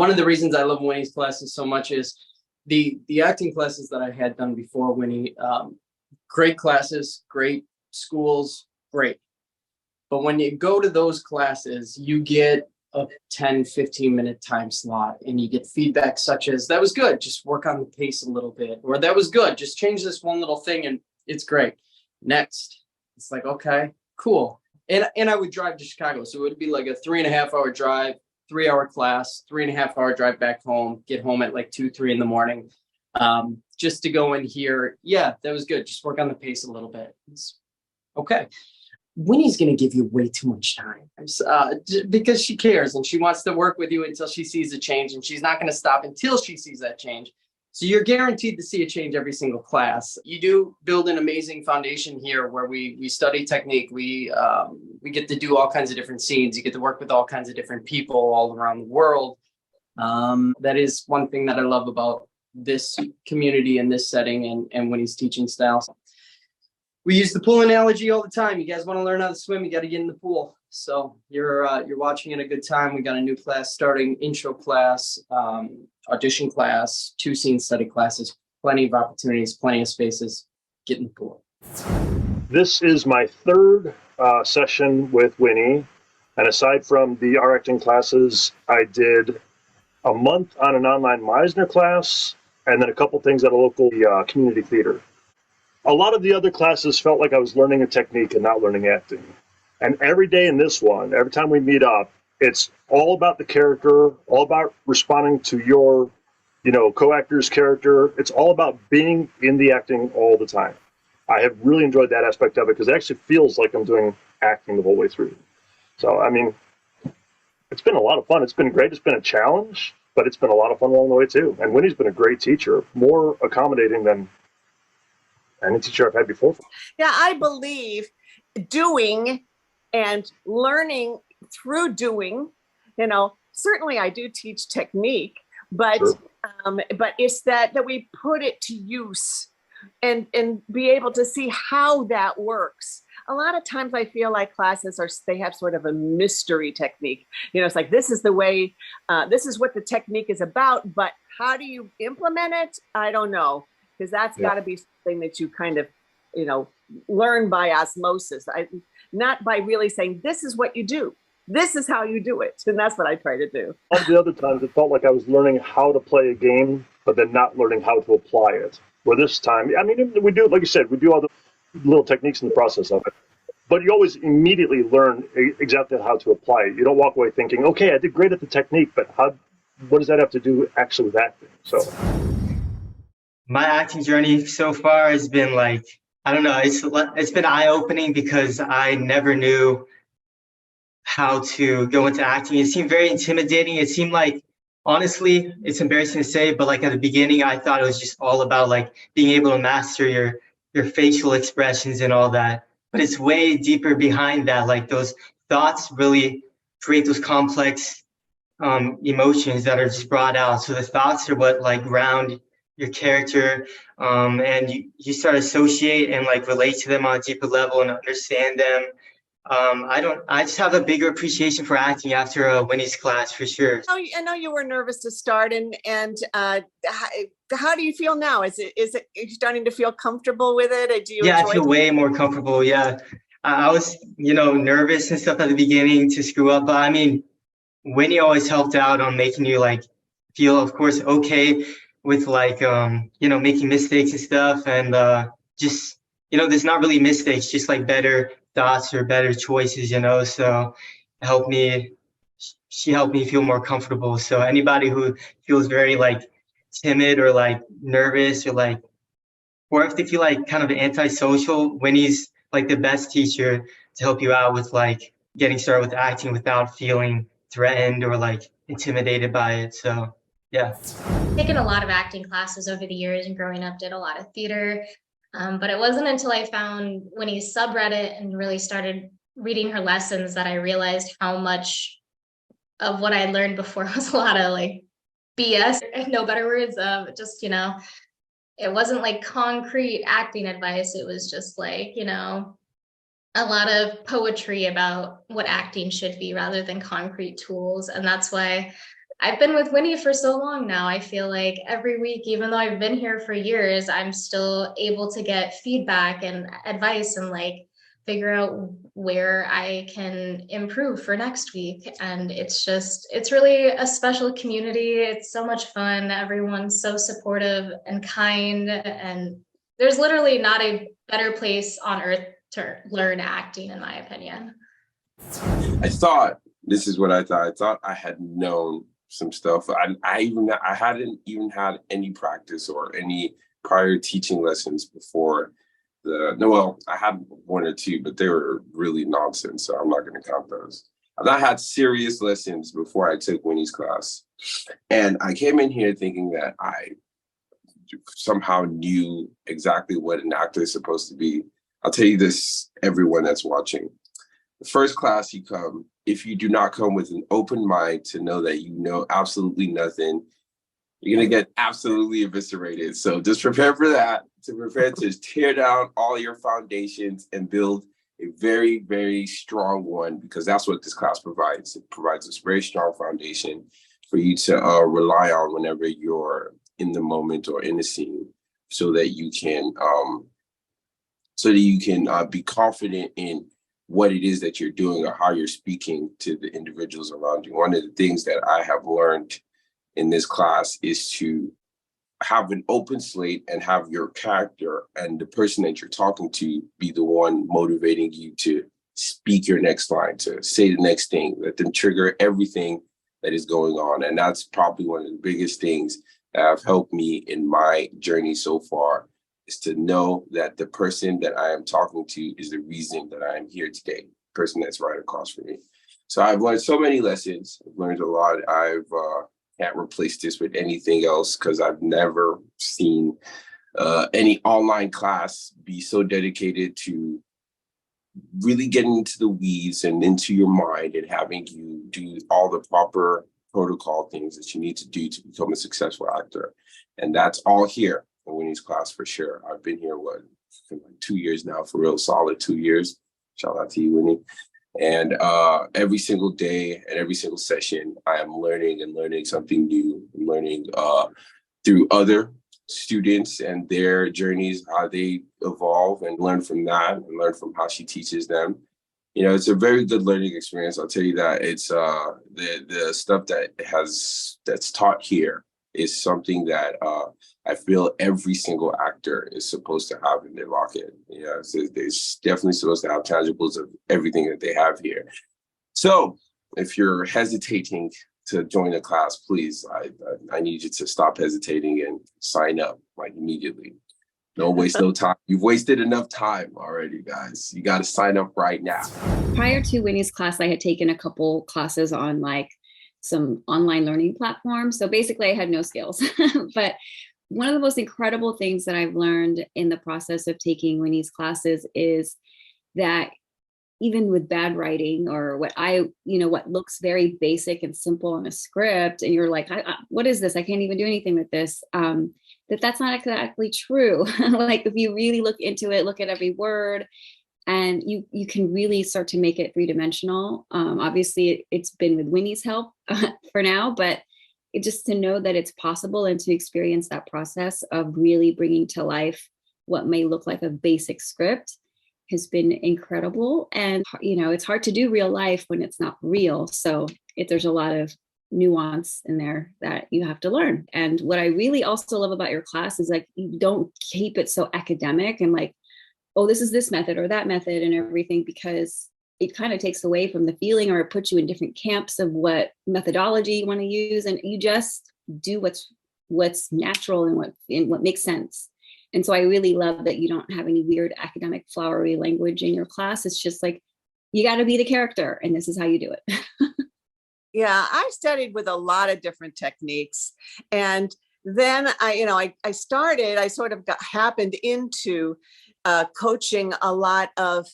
one of the reasons I love Winnie's classes so much is the acting classes that I had done before Winnie. Great classes, great schools, great. But when you go to those classes, you get a 10-15 minute time slot and you get feedback such as, that was good, just work on the pace a little bit, or that was good, just change this one little thing and it's great. Next. It's like, okay, cool. And I would drive to Chicago. So it would be like a 3.5 hour drive, 3 hour class, 3.5 hour drive back home, get home at like 2-3 in the morning. Just to go in here. Yeah, that was good. Just work on the pace a little bit. It's okay. Winnie's going to give you way too much time because she cares and she wants to work with you until she sees a change, and she's not going to stop until she sees that change. So you're guaranteed to see a change every single class. You do build an amazing foundation here where we study technique. We get to do all kinds of different scenes. You get to work with all kinds of different people all around the world. That is one thing that I love about this community and this setting and Winnie's teaching style. We use the pool analogy all the time. You guys want to learn how to swim, you got to get in the pool. So you're watching at a good time. We got a new class starting, intro class, audition class, 2 scene study classes, plenty of opportunities, plenty of spaces. Get in the pool. This is my third session with Winnie. And aside from the art acting classes, I did a month on an online Meisner class and then a couple things at a local community theater. A lot of the other classes felt like I was learning a technique and not learning acting. And every day in this one, every time we meet up, it's all about the character, all about responding to your, co-actor's character. It's all about being in the acting all the time. I have really enjoyed that aspect of it because it actually feels like I'm doing acting the whole way through. So, it's been a lot of fun. It's been great. It's been a challenge, but it's been a lot of fun along the way too. And Winnie's been a great teacher, more accommodating than any teacher I've had before. Yeah, I believe doing and learning through doing, certainly I do teach technique, but Sure. But it's that we put it to use and be able to see how that works. A lot of times I feel like classes they have sort of a mystery technique. It's like, this is the way, this is what the technique is about, but how do you implement it? I don't know. Because that's got to be something that you kind of, learn by osmosis. Not by really saying, this is what you do. This is how you do it. And that's what I try to do. All the other times it felt like I was learning how to play a game, but then not learning how to apply it. Where this time, we do, like you said, we do all the little techniques in the process of it. But you always immediately learn exactly how to apply it. You don't walk away thinking, okay, I did great at the technique, but what does that have to do actually with acting? So my acting journey so far has been it's been eye-opening because I never knew how to go into acting. It seemed very intimidating. It seemed like, honestly, it's embarrassing to say, but at the beginning, I thought it was just all about being able to master your facial expressions and all that. But it's way deeper behind that. Those thoughts really create those complex emotions that are just brought out. So the thoughts are what ground your character, and you start to associate and relate to them on a deeper level and understand them. I just have a bigger appreciation for acting after Winnie's class for sure. I know you were nervous to start, and how do you feel now? Are you starting to feel comfortable with it? I feel way more comfortable. Yeah, I was nervous and stuff at the beginning to screw up, but Winnie always helped out on making you feel, of course, okay with making mistakes and stuff, and just there's not really mistakes, just better thoughts or better choices, so she helped me feel more comfortable. So anybody who feels very timid or nervous or if they feel kind of antisocial, Winnie's the best teacher to help you out with getting started with acting without feeling threatened or intimidated by it. So yeah. Taken a lot of acting classes over the years and growing up, did a lot of theater. But it wasn't until I found Winnie's subreddit and really started reading her lessons that I realized how much of what I learned before was a lot of BS, no better words. Just, it wasn't concrete acting advice. It was just a lot of poetry about what acting should be rather than concrete tools. And that's why I've been with Winnie for so long now. I feel like every week, even though I've been here for years, I'm still able to get feedback and advice and like figure out where I can improve for next week. And it's really a special community. It's so much fun. Everyone's so supportive and kind. And there's literally not a better place on earth to learn acting, in my opinion. I thought, this is what I thought. I thought I had known some stuff. I hadn't even had any practice or any prior teaching lessons before I had one or two, but they were really nonsense, so I'm not going to count those. I've not had serious lessons before I took Winnie's class. And I came in here thinking that I somehow knew exactly what an actor is supposed to be. I'll tell you this, everyone that's watching. The first class you come, if you do not come with an open mind to know that you know absolutely nothing, you're going to get absolutely eviscerated. So just prepare for that, to tear down all your foundations and build a very, very strong one, because that's what this class provides. It provides a very strong foundation for you to rely on whenever you're in the moment or in the scene, so that you can be confident in what it is that you're doing or how you're speaking to the individuals around you. One of the things that I have learned in this class is to have an open slate and have your character and the person that you're talking to be the one motivating you to speak your next line, to say the next thing, let them trigger everything that is going on. And that's probably one of the biggest things that have helped me in my journey so far, is to know that the person that I am talking to is the reason that I am here today, the person that's right across from me. So I've learned so many lessons. I've learned a lot. Can't replace this with anything else, because I've never seen any online class be so dedicated to really getting into the weeds and into your mind and having you do all the proper protocol things that you need to do to become a successful actor. And that's all here in Winnie's class for sure. I've been here, like 2 years now, for real, solid 2 years. Shout out to you, Winnie. And every single day and every single session, I am learning something new. I'm learning through other students and their journeys, how they evolve, and learn from that and learn from how she teaches them. You know, it's a very good learning experience. I'll tell you that. It's the stuff that's taught here is something that I feel every single actor is supposed to have in their locket. You know, so they're definitely supposed to have tangibles of everything that they have here. So if you're hesitating to join a class, please, I need you to stop hesitating and sign up, like, immediately. Don't waste no time. You've wasted enough time already, guys. You got to sign up right now. Prior to Winnie's class, I had taken a couple classes on like some online learning platforms. So basically I had no skills, but one of the most incredible things that I've learned in the process of taking Winnie's classes is that even with bad writing, or what looks very basic and simple on a script, and you're like, what is this? I can't even do anything with this. That's not exactly true. Like, if you really look into it, look at every word, and you can really start to make it three-dimensional. Obviously, it's been with Winnie's help for now, but just to know that it's possible and to experience that process of really bringing to life what may look like a basic script has been incredible. And, it's hard to do real life when it's not real. So there's a lot of nuance in there that you have to learn. And what I really also love about your class is, like, you don't keep it so academic and like, oh, this is this method or that method and everything, because it kind of takes away from the feeling, or it puts you in different camps of what methodology you want to use. And you just do what's natural and what makes sense. And so I really love that you don't have any weird academic flowery language in your class. It's just like, you got to be the character, and this is how you do it. Yeah, I studied with a lot of different techniques. And then I sort of happened into coaching a lot of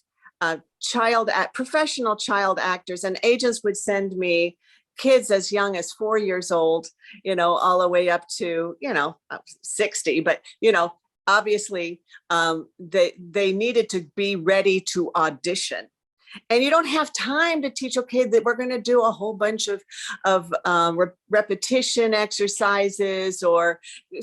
professional child actors, and agents would send me kids as young as 4 years old, all the way up to, 60. But, obviously they needed to be ready to audition. And you don't have time to teach, okay, that we're going to do a whole bunch of repetition exercises or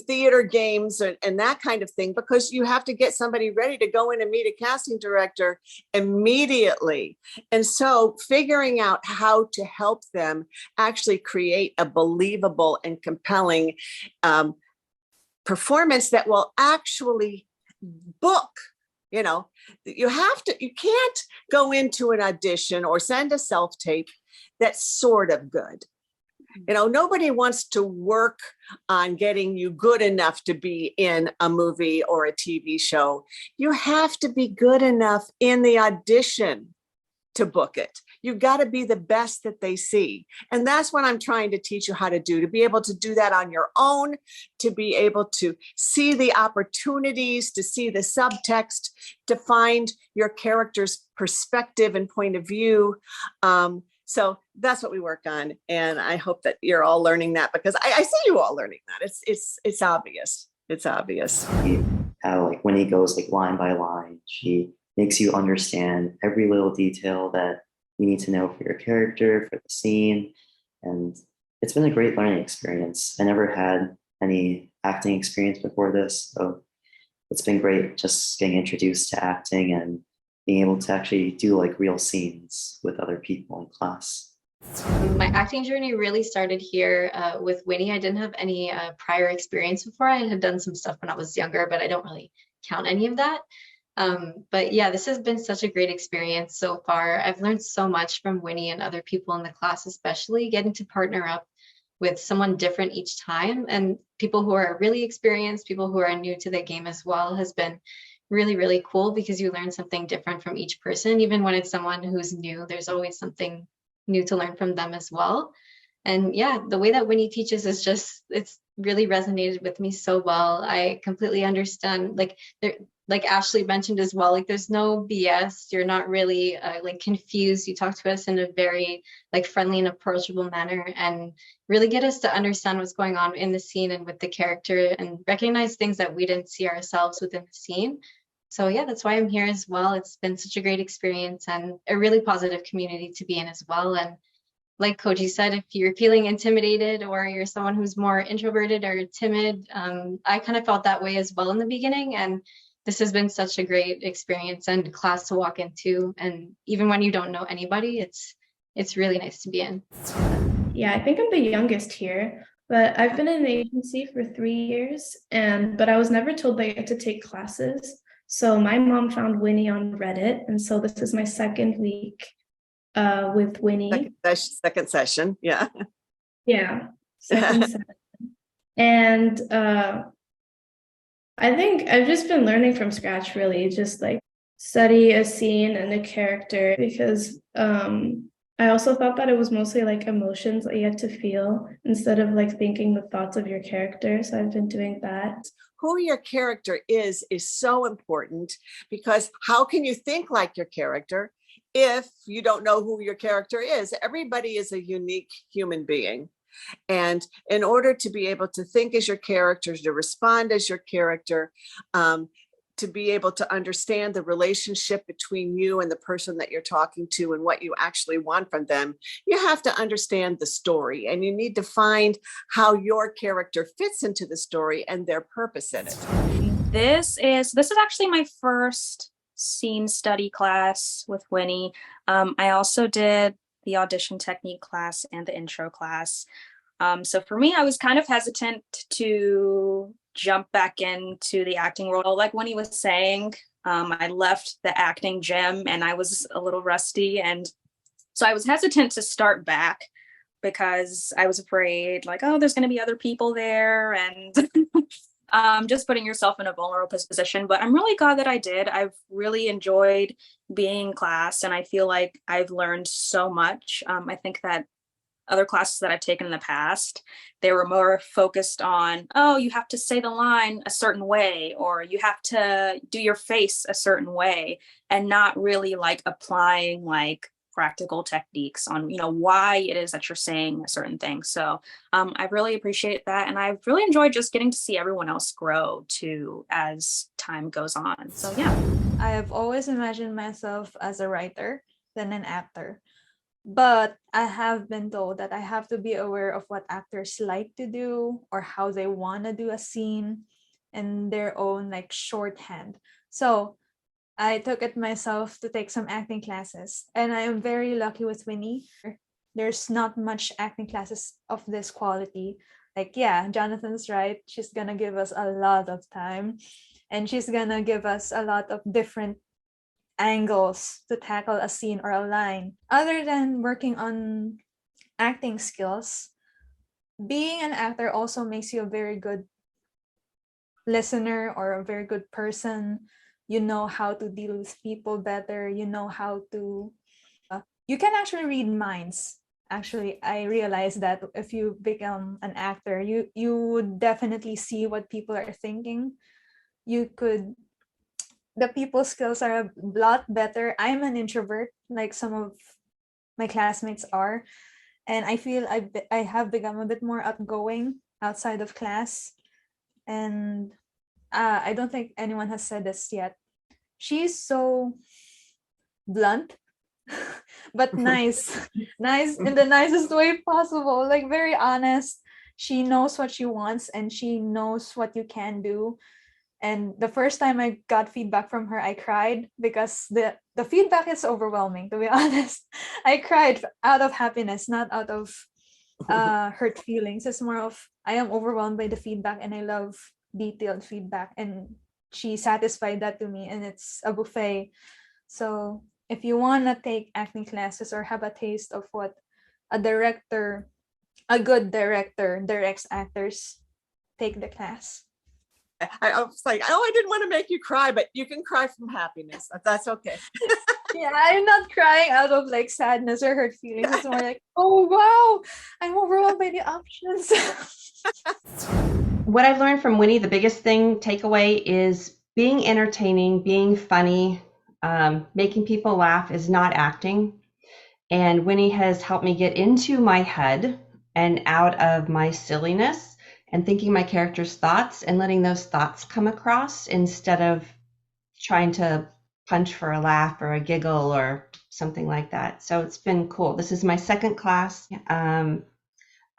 theater games and that kind of thing, because you have to get somebody ready to go in and meet a casting director immediately. And so figuring out how to help them actually create a believable and compelling performance that will actually book. You know, you can't go into an audition or send a self-tape that's sort of good. You know, nobody wants to work on getting you good enough to be in a movie or a TV show. You have to be good enough in the audition to book it. You've got to be the best that they see. And that's what I'm trying to teach you how to do, to be able to do that on your own, to be able to see the opportunities, to see the subtext, to find your character's perspective and point of view. So that's what we work on. And I hope that you're all learning that, because I see you all learning that. It's obvious. It's obvious. How like Winnie goes like line by line, she makes you understand every little detail that you need to know for your character, for the scene. And it's been a great learning experience. I never had any acting experience before this, so it's been great just getting introduced to acting and being able to actually do like real scenes with other people in class. My acting journey really started here with Winnie. I didn't have any prior experience before. I had done some stuff when I was younger, but I don't really count any of that. But yeah, this has been such a great experience so far. I've learned so much from Winnie and other people in the class, especially getting to partner up with someone different each time, and people who are really experienced, people who are new to the game as well, has been really, really cool, because you learn something different from each person. Even when it's someone who's new, there's always something new to learn from them as well. And yeah, the way that Winnie teaches is just, it's really resonated with me so well. I completely understand, like Ashley mentioned as well, like there's no BS. You're not really like confused. You talk to us in a very like friendly and approachable manner, and really get us to understand what's going on in the scene and with the character, and recognize things that we didn't see ourselves within the scene. So yeah, that's why I'm here as well. It's been such a great experience and a really positive community to be in as well. And like Koji said, if you're feeling intimidated or you're someone who's more introverted or timid, I kind of felt that way as well in the beginning. And this has been such a great experience and class to walk into. And even when you don't know anybody, it's really nice to be in. Yeah, I think I'm the youngest here, but I've been in the agency for 3 years, but I was never told that I had to take classes. So my mom found Winnie on Reddit, and so this is my second week with Winnie. Second session, yeah. Yeah, second session. And I think I've just been learning from scratch, really, just like study a scene and a character, because I also thought that it was mostly like emotions that you had to feel instead of like thinking the thoughts of your character. So I've been doing that. Who your character is so important, because how can you think like your character if you don't know who your character is? Everybody is a unique human being. And in order to be able to think as your character, to respond as your character, to be able to understand the relationship between you and the person that you're talking to and what you actually want from them, you have to understand the story, and you need to find how your character fits into the story and their purpose in it. This is actually my first scene study class with Winnie. I also did the audition technique class and the intro class. So for me, I was kind of hesitant to jump back into the acting world. Like Winnie was saying, I left the acting gym and I was a little rusty. And so I was hesitant to start back because I was afraid, like, oh, there's going to be other people there, and just putting yourself in a vulnerable position. But I'm really glad that I did. I've really enjoyed being in class, and I feel like I've learned so much. I think that other classes that I've taken in the past, they were more focused on, oh, you have to say the line a certain way, or you have to do your face a certain way, and not really like applying like practical techniques on, why it is that you're saying a certain thing. So I really appreciate that. And I've really enjoyed just getting to see everyone else grow too as time goes on. So yeah. I have always imagined myself as a writer, than an actor. But I have been told that I have to be aware of what actors like to do or how they want to do a scene in their own like shorthand. So I took it myself to take some acting classes, and I am very lucky with Winnie. There's not much acting classes of this quality. Like, yeah, Jonathan's right. She's gonna give us a lot of time, and she's gonna give us a lot of different angles to tackle a scene or a line. Other than working on acting skills, being an actor also makes you a very good listener or a very good person. You know how to deal with people better. You know how to, you can actually read minds. Actually, I realized that if you become an actor, you would definitely see what people are thinking. The people skills are a lot better. I'm an introvert, like some of my classmates are, and I feel I have become a bit more outgoing outside of class. And I don't think anyone has said this yet. She's so blunt, but nice, nice in the nicest way possible. Like very honest. She knows what she wants, and she knows what you can do. And the first time I got feedback from her, I cried because the feedback is overwhelming, to be honest. I cried out of happiness, not out of hurt feelings. It's more of I am overwhelmed by the feedback, and I love detailed feedback. And she satisfied that to me, and it's a buffet. So if you want to take acting classes or have a taste of what a good director directs actors, take the class. I was like, oh, I didn't want to make you cry, but you can cry from happiness. That's okay. Yeah, I'm not crying out of like sadness or hurt feelings. It's more like, oh wow, I'm overwhelmed by the options. What I've learned from Winnie, the biggest takeaway is being entertaining, being funny, making people laugh is not acting. And Winnie has helped me get into my head and out of my silliness and thinking my character's thoughts and letting those thoughts come across instead of trying to punch for a laugh or a giggle or something like that. So it's been cool. This is my second class.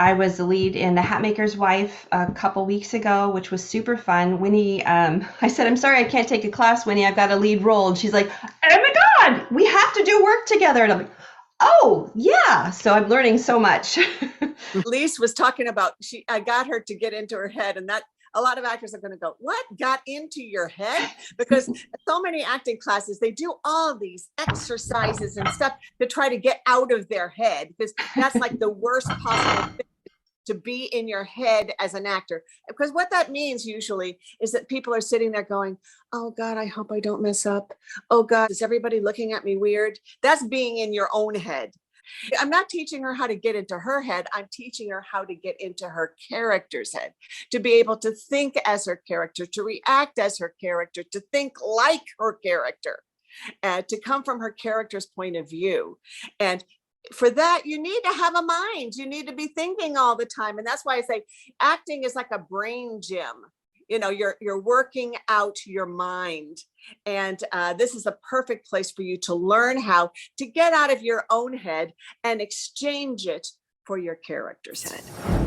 I was the lead in The Hatmaker's Wife a couple weeks ago, which was super fun. Winnie, I said, I'm sorry, I can't take a class, Winnie. I've got a lead role. And she's like, oh my God, we have to do work together. And I'm like, oh, yeah. So I'm learning so much. Lise was talking about, I got her to get into her head, and that a lot of actors are going to go, what got into your head? Because so many acting classes, they do all these exercises and stuff to try to get out of their head, because that's like the worst possible thing, to be in your head as an actor. Because what that means usually is that people are sitting there going, oh God, I hope I don't mess up. Oh God, is everybody looking at me weird? That's being in your own head. I'm not teaching her how to get into her head. I'm teaching her how to get into her character's head, to be able to think as her character, to react as her character, to think like her character, to come from her character's point of view. And for that, you need to have a mind. You need to be thinking all the time. And that's why I say acting is like a brain gym. You know, you're working out your mind. And this is a perfect place for you to learn how to get out of your own head and exchange it for your character's head.